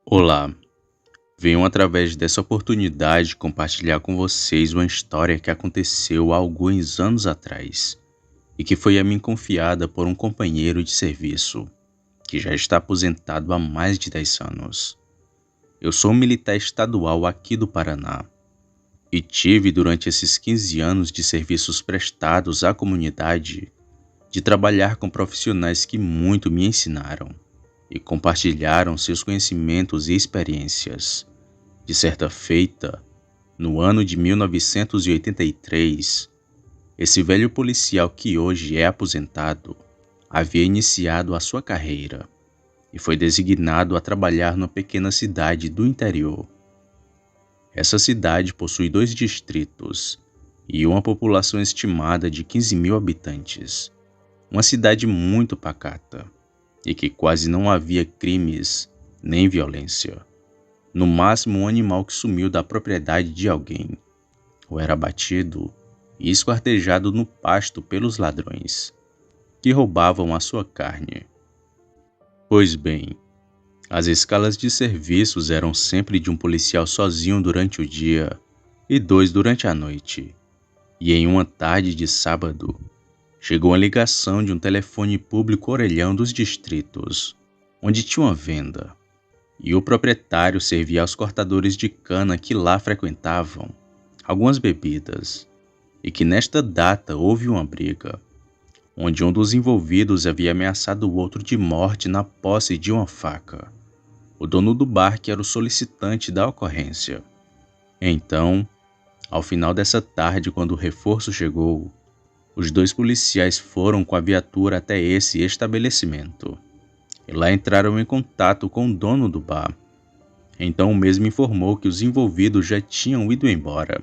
Olá, venho através dessa oportunidade compartilhar com vocês uma história que aconteceu há alguns anos atrás e que foi a mim confiada por um companheiro de serviço que já está aposentado há mais de 10 anos. Eu sou um militar estadual aqui do Paraná e tive durante esses 15 anos de serviços prestados à comunidade de trabalhar com profissionais que muito me ensinaram e compartilharam seus conhecimentos e experiências. De certa feita, no ano de 1983, esse velho policial que hoje é aposentado havia iniciado a sua carreira e foi designado a trabalhar numa pequena cidade do interior. Essa cidade possui 2 distritos e uma população estimada de 15 mil habitantes. Uma cidade muito pacata e que quase não havia crimes nem violência. No máximo, um animal que sumiu da propriedade de alguém, ou era abatido e esquartejado no pasto pelos ladrões, que roubavam a sua carne. Pois bem, as escalas de serviços eram sempre de um policial sozinho durante o dia e 2 durante a noite. E em uma tarde de sábado, chegou a ligação de um telefone público orelhão dos distritos, onde tinha uma venda, e o proprietário servia aos cortadores de cana que lá frequentavam algumas bebidas, e que nesta data houve uma briga, onde um dos envolvidos havia ameaçado o outro de morte na posse de uma faca. O dono do bar que era o solicitante da ocorrência. Então, ao final dessa tarde, quando o reforço chegou, os 2 policiais foram com a viatura até esse estabelecimento. E lá entraram em contato com o dono do bar. Então o mesmo informou que os envolvidos já tinham ido embora.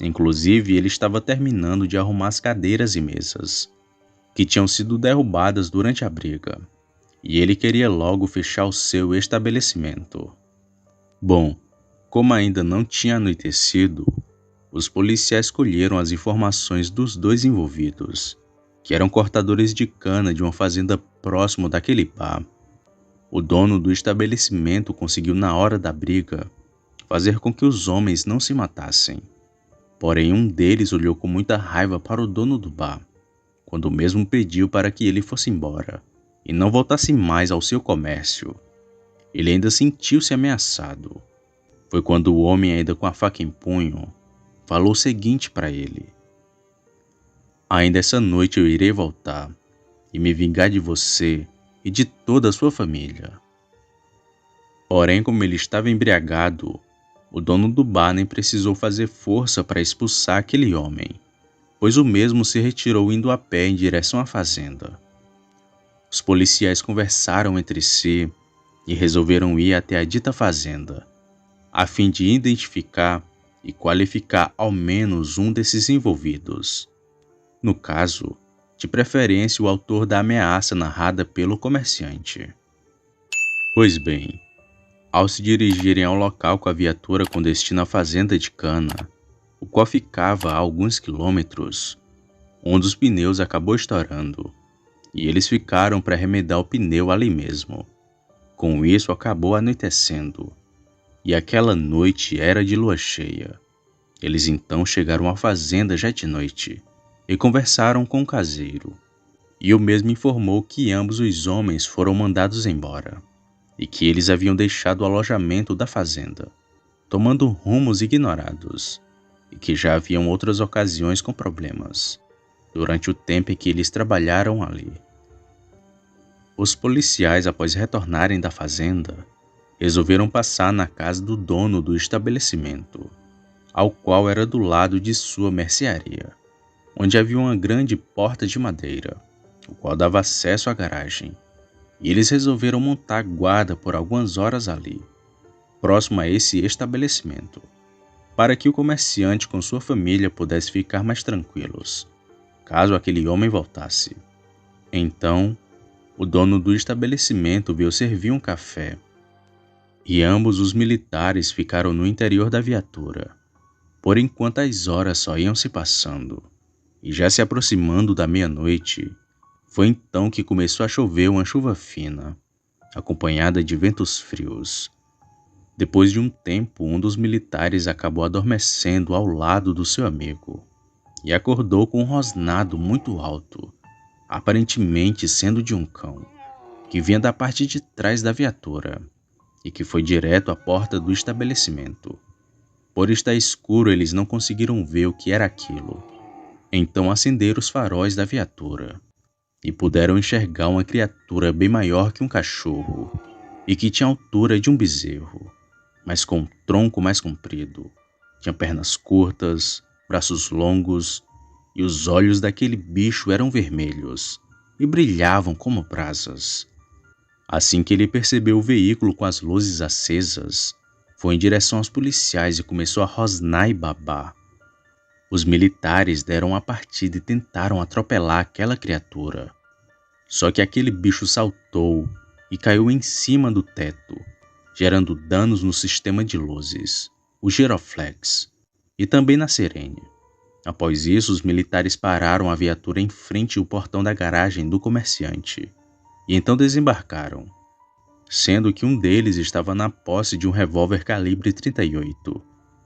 Inclusive, ele estava terminando de arrumar as cadeiras e mesas, que tinham sido derrubadas durante a briga. E ele queria logo fechar o seu estabelecimento. Bom, como ainda não tinha anoitecido, os policiais colheram as informações dos 2 envolvidos, que eram cortadores de cana de uma fazenda próximo daquele bar. O dono do estabelecimento conseguiu, na hora da briga, fazer com que os homens não se matassem. Porém, um deles olhou com muita raiva para o dono do bar, quando o mesmo pediu para que ele fosse embora e não voltasse mais ao seu comércio. Ele ainda sentiu-se ameaçado. Foi quando o homem, ainda com a faca em punho, falou o seguinte para ele: "Ainda essa noite eu irei voltar e me vingar de você e de toda a sua família." Porém, como ele estava embriagado, o dono do bar nem precisou fazer força para expulsar aquele homem, pois o mesmo se retirou indo a pé em direção à fazenda. Os policiais conversaram entre si e resolveram ir até a dita fazenda, a fim de identificar e qualificar ao menos um desses envolvidos. No caso, de preferência o autor da ameaça narrada pelo comerciante. Pois bem, ao se dirigirem ao local com a viatura com destino à fazenda de cana, o qual ficava a alguns quilômetros, um dos pneus acabou estourando, e eles ficaram para remendar o pneu ali mesmo. Com isso acabou anoitecendo, e aquela noite era de lua cheia. Eles então chegaram à fazenda já de noite e conversaram com o caseiro, e o mesmo informou que ambos os homens foram mandados embora e que eles haviam deixado o alojamento da fazenda, tomando rumos ignorados, e que já haviam outras ocasiões com problemas durante o tempo em que eles trabalharam ali. Os policiais, após retornarem da fazenda, resolveram passar na casa do dono do estabelecimento, ao qual era do lado de sua mercearia, onde havia uma grande porta de madeira, o qual dava acesso à garagem, e eles resolveram montar guarda por algumas horas ali, próximo a esse estabelecimento, para que o comerciante com sua família pudesse ficar mais tranquilos, caso aquele homem voltasse. Então, o dono do estabelecimento veio servir um café, e ambos os militares ficaram no interior da viatura. Por enquanto as horas só iam se passando, e já se aproximando da meia-noite, foi então que começou a chover uma chuva fina, acompanhada de ventos frios, Depois de um tempo, um dos militares acabou adormecendo ao lado do seu amigo e acordou com um rosnado muito alto, aparentemente sendo de um cão, que vinha da parte de trás da viatura e que foi direto à porta do estabelecimento. Por estar escuro, eles não conseguiram ver o que era aquilo. Então acenderam os faróis da viatura e puderam enxergar uma criatura bem maior que um cachorro e que tinha a altura de um bezerro, mas com um tronco mais comprido. Tinha pernas curtas, braços longos, e os olhos daquele bicho eram vermelhos e brilhavam como brasas. Assim que ele percebeu o veículo com as luzes acesas, foi em direção aos policiais e começou a rosnar e babar. Os militares deram a partida e tentaram atropelar aquela criatura. Só que aquele bicho saltou e caiu em cima do teto, gerando danos no sistema de luzes, o giroflex, e também na sirene. Após isso, os militares pararam a viatura em frente ao portão da garagem do comerciante, e então desembarcaram, sendo que um deles estava na posse de um revólver calibre 38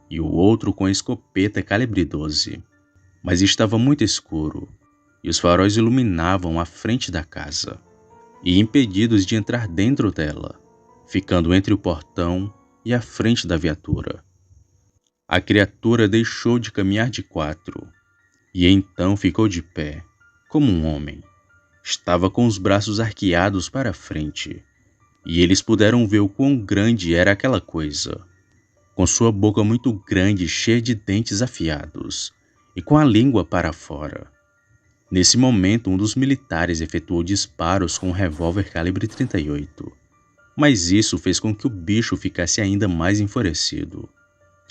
e o outro com a escopeta calibre 12. Mas estava muito escuro e os faróis iluminavam a frente da casa, e impedidos de entrar dentro dela, ficando entre o portão e a frente da viatura. A criatura deixou de caminhar de quatro e então ficou de pé, como um homem. Estava com os braços arqueados para frente, e eles puderam ver o quão grande era aquela coisa, com sua boca muito grande cheia de dentes afiados e com a língua para fora. Nesse momento, um dos militares efetuou disparos com um revólver calibre 38, mas isso fez com que o bicho ficasse ainda mais enfurecido.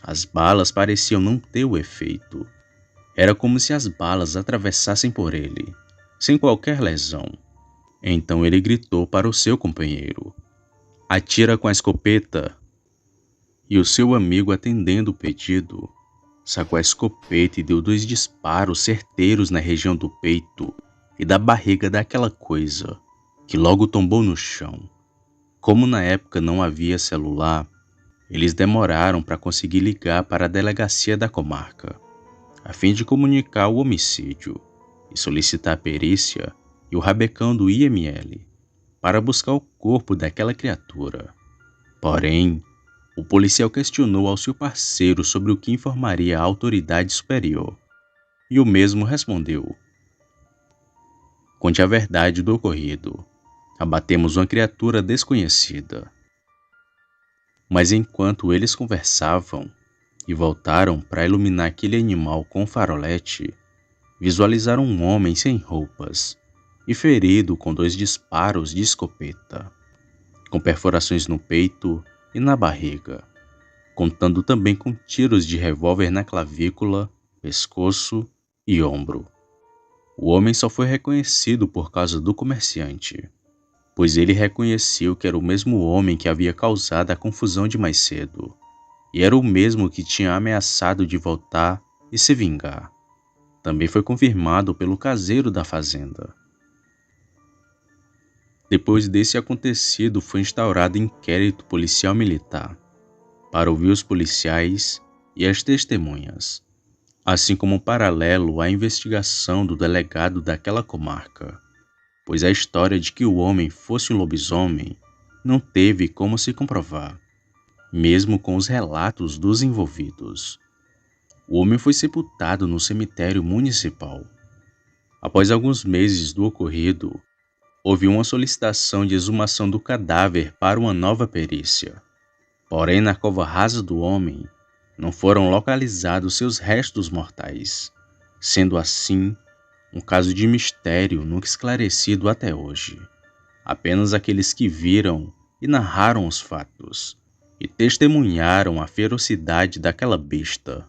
As balas pareciam não ter o efeito. Era como se as balas atravessassem por ele, sem qualquer lesão. Então ele gritou para o seu companheiro: "Atira com a escopeta!" E o seu amigo, atendendo o pedido, sacou a escopeta e deu 2 disparos certeiros na região do peito e da barriga daquela coisa, que logo tombou no chão. Como na época não havia celular, eles demoraram para conseguir ligar para a delegacia da comarca, a fim de comunicar o homicídio e solicitar a perícia e o rabecão do IML para buscar o corpo daquela criatura. Porém, o policial questionou ao seu parceiro sobre o que informaria a autoridade superior, e o mesmo respondeu: "Conte a verdade do ocorrido. Abatemos uma criatura desconhecida." Mas enquanto eles conversavam e voltaram para iluminar aquele animal com farolete, visualizaram um homem sem roupas e ferido com 2 disparos de escopeta, com perfurações no peito e na barriga, contando também com tiros de revólver na clavícula, pescoço e ombro. O homem só foi reconhecido por causa do comerciante, pois ele reconheceu que era o mesmo homem que havia causado a confusão de mais cedo, e era o mesmo que tinha ameaçado de voltar e se vingar. Também foi confirmado pelo caseiro da fazenda. Depois desse acontecido, foi instaurado inquérito policial militar para ouvir os policiais e as testemunhas, assim como um paralelo à investigação do delegado daquela comarca, pois a história de que o homem fosse um lobisomem não teve como se comprovar, mesmo com os relatos dos envolvidos. O homem foi sepultado no cemitério municipal. Após alguns meses do ocorrido, houve uma solicitação de exumação do cadáver para uma nova perícia. Porém, na cova rasa do homem, não foram localizados seus restos mortais, sendo assim um caso de mistério nunca esclarecido até hoje. Apenas aqueles que viram e narraram os fatos e testemunharam a ferocidade daquela besta